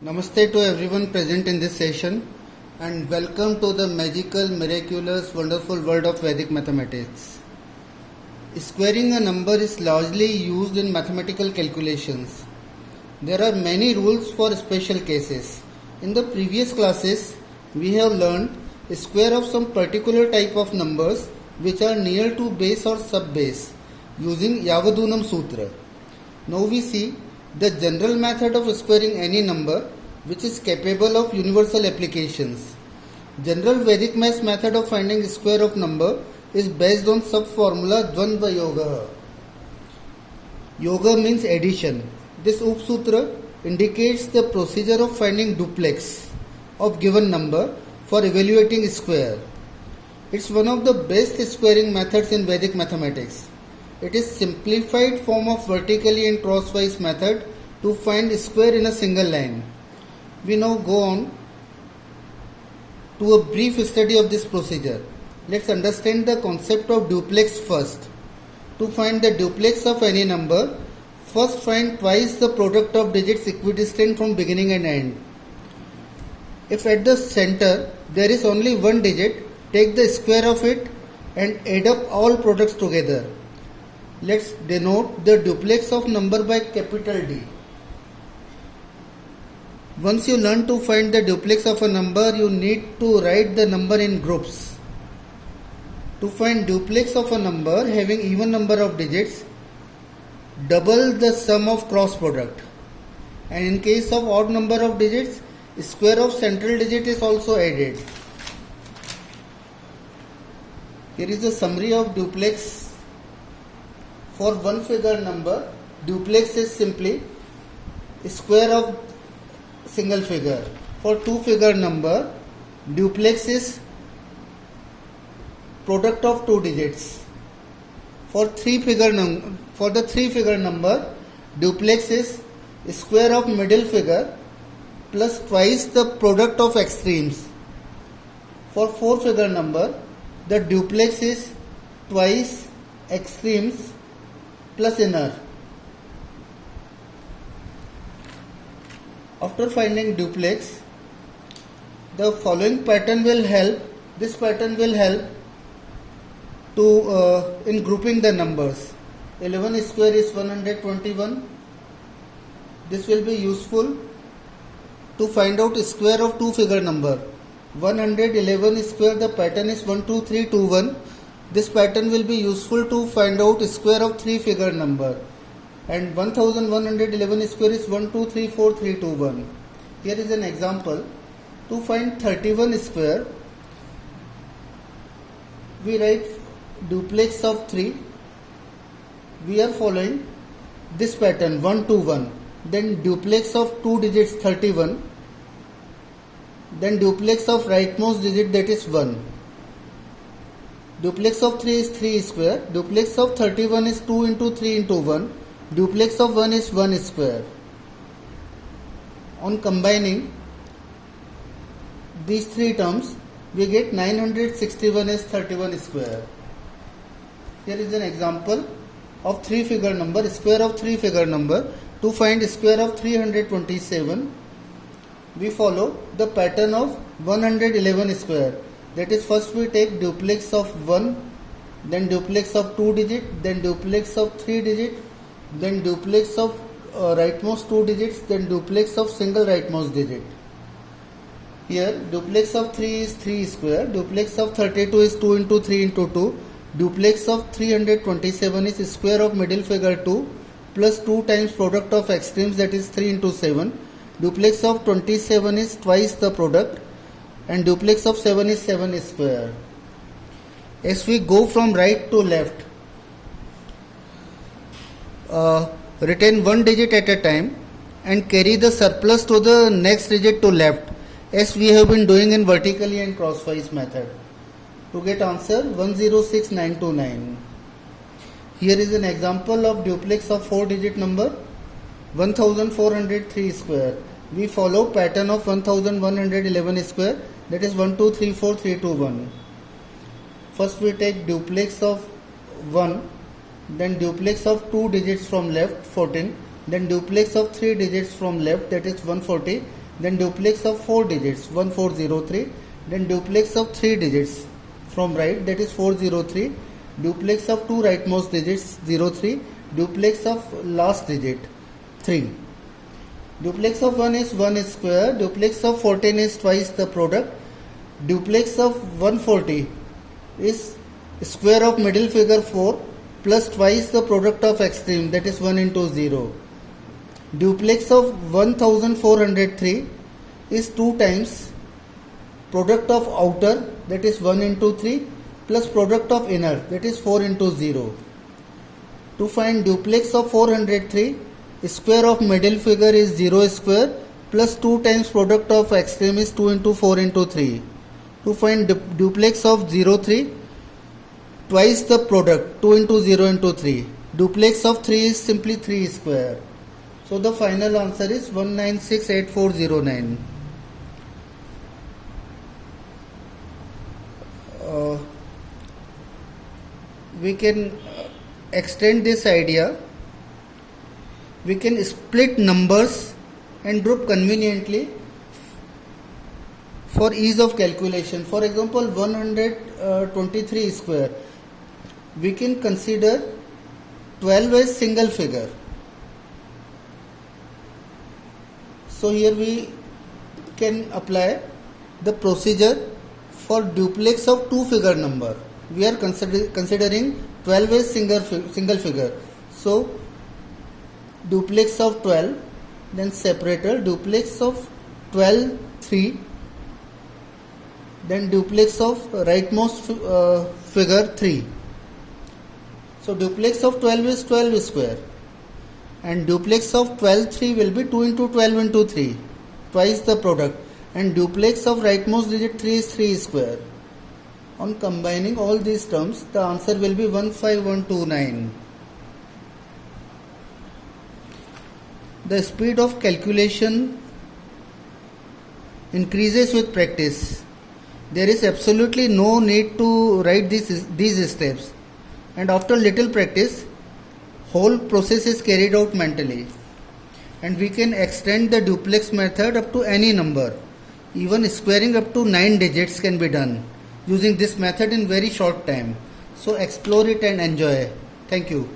Namaste to everyone present in this session and welcome to the magical, miraculous, wonderful world of Vedic mathematics. Squaring a number is largely used in mathematical calculations. There are many rules for special cases. In the previous classes, we have learned square of some particular type of numbers which are near to base or sub-base using Yavadunam Sutra. Now we see the general method of squaring any number which is capable of universal applications. General Vedic maths method of finding square of number is based on sub-formula Dvandva Yoga. Yoga means addition. This Upsutra indicates the procedure of finding duplex of given number for evaluating square. It's one of the best squaring methods in Vedic mathematics. It is simplified form of vertically and crosswise method to find square in a single line. We now go on to a brief study of this procedure. Let's understand the concept of duplex first. To find the duplex of any number, first find twice the product of digits equidistant from beginning and end. If at the center there is only one digit, take the square of it and add up all products together. Let's denote the duplex of number by capital D. Once you learn to find the duplex of a number, you need to write the number in groups. To find duplex of a number having even number of digits, double the sum of cross product. And in case of odd number of digits, square of central digit is also added. Here is a summary of duplex. For one figure number, duplex is simply square of single figure. For two figure number, duplex is product of two digits. For the three figure number, duplex is square of middle figure plus twice the product of extremes. For four figure number, the duplex is twice extremes plus inner. After finding duplex, the following pattern will help. This pattern will help to in grouping the numbers. 11 square is 121. This will be useful to find out square of two figure number. 111 square, the pattern is 1 2 3 2 1. This pattern will be useful to find out square of three figure number. And 1111 square is 1 2 3 4 3 2 1. Here is an example. To find 31 square, we write duplex of 3. We are following this pattern 1 2 1. Then duplex of two digits 31. Then duplex of rightmost digit, that is 1. Duplex of 3 is 3 square. Duplex of 31 is 2 into 3 into 1. Duplex of 1 is 1 square. On combining these three terms, we get 961 as 31 square. Here is an example of three figure number, square of three figure number. To find square of 327, we follow the pattern of 111 square. That is, first we take duplex of 1, then duplex of 2 digit, then duplex of 3 digit, then duplex of rightmost 2 digits, then duplex of single rightmost digit. Here duplex of 3 is 3 square, duplex of 32 is 2 into 3 into 2, duplex of 327 is square of middle figure 2 plus 2 times product of extremes, that is 3 into 7. Duplex of 27 is twice the product, and duplex of 7 is 7 square. As we go from right to left, retain one digit at a time and carry the surplus to the next digit to left, as we have been doing in vertically and crosswise method. To get answer 106929. Here is an example of duplex of 4 digit number 1403 square. We follow pattern of 1111 square, that is 1 2 3 4 3 2 1. First we take duplex of 1, then duplex of 2 digits from left 14, then duplex of 3 digits from left, that is 140, then duplex of 4 digits 1403, then duplex of 3 digits from right, that is 403, duplex of 2 rightmost digits 03, duplex of last digit 3. Duplex of 1 is 1 square, duplex of 14 is twice the product, duplex of 140 is square of middle figure 4 plus twice the product of extreme, that is 1 into 0. Duplex of 1403 is 2 times product of outer, that is 1 into 3 plus product of inner, that is 4 into 0. To find duplex of 403, square of middle figure is 0 square plus 2 times product of extreme is 2 into 4 into 3. To find duplex of 03, twice the product 2 into 0 into 3. Duplex of 3 is simply 3 square. So the final answer is 1968409. We can extend this idea. We can split numbers and group conveniently for ease of calculation. For example, 123 square, we can consider 12 as single figure. So here we can apply the procedure for duplex of 2 figure number. We are considering 12 as single figure. So duplex of 12, then separator, duplex of 12 3, then duplex of rightmost figure 3. So duplex of 12 is 12 square, and duplex of 12 3 will be 2 into 12 into 3, twice the product, and duplex of rightmost digit 3 is 3 square. On combining all these terms, the answer will be 15129. The speed of calculation increases with practice. There is absolutely no need to write these steps, and after little practice, whole process is carried out mentally, and we can extend the duplex method up to any number. Even squaring up to 9 digits can be done using this method in very short time. So explore it and enjoy. Thank you.